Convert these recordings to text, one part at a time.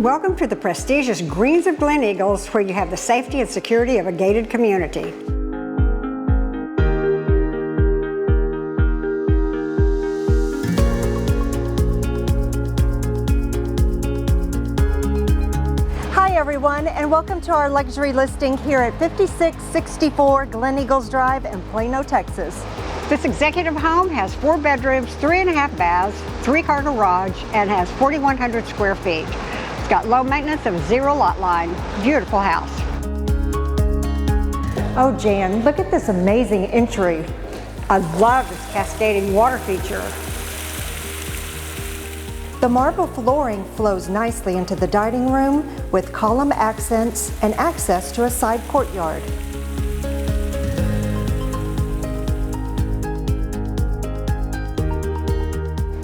Welcome to the prestigious Greens of Gleneagles, where you have the safety and security of a gated community. Hi everyone, and welcome to our luxury listing here at 5664 Gleneagles Drive in Plano, Texas. This executive home has 4 bedrooms, 3.5 baths, 3-car garage, and has 4,100 square feet. It's got low maintenance and 0 lot line. Beautiful house. Oh Jan, look at this amazing entry. I love this cascading water feature. The marble flooring flows nicely into the dining room with column accents and access to a side courtyard.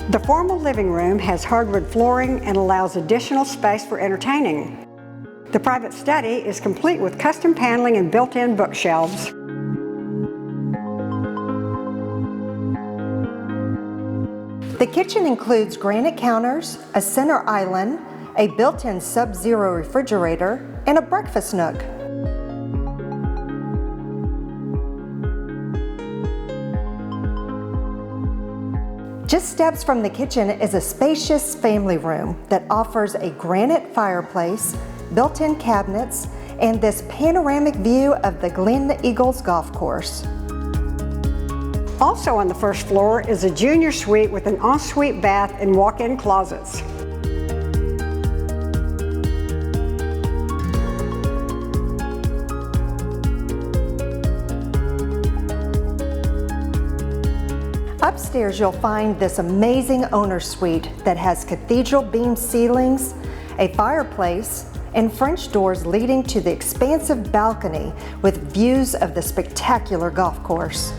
The formal living room has hardwood flooring and allows additional space for entertaining. The private study is complete with custom paneling and built-in bookshelves. The kitchen includes granite counters, a center island, a built-in sub-zero refrigerator, and a breakfast nook. Just steps from the kitchen is a spacious family room that offers a granite fireplace, built-in cabinets, and this panoramic view of the Gleneagles golf course. Also on the first floor is a junior suite with an ensuite bath and walk-in closets. Upstairs you'll find this amazing owner suite that has cathedral beam ceilings, a fireplace, and French doors leading to the expansive balcony with views of the spectacular golf course.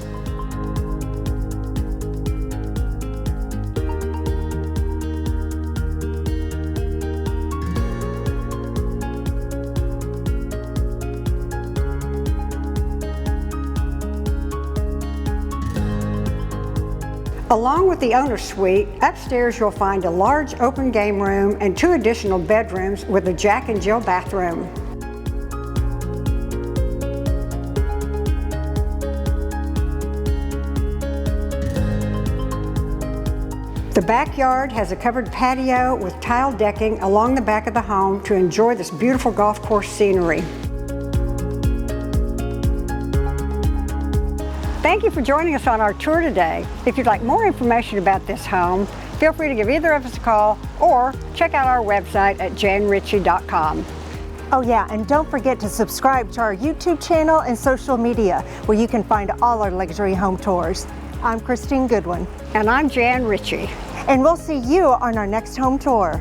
Along with the owner's suite, upstairs you'll find a large open game room and 2 additional bedrooms with a Jack and Jill bathroom. The backyard has a covered patio with tile decking along the back of the home to enjoy this beautiful golf course scenery. Thank you for joining us on our tour today. If you'd like more information about this home, feel free to give either of us a call or check out our website at janrichey.com. Oh yeah, and don't forget to subscribe to our YouTube channel and social media where you can find all our luxury home tours. I'm Christine Goodwin. And I'm Jan Richey. And we'll see you on our next home tour.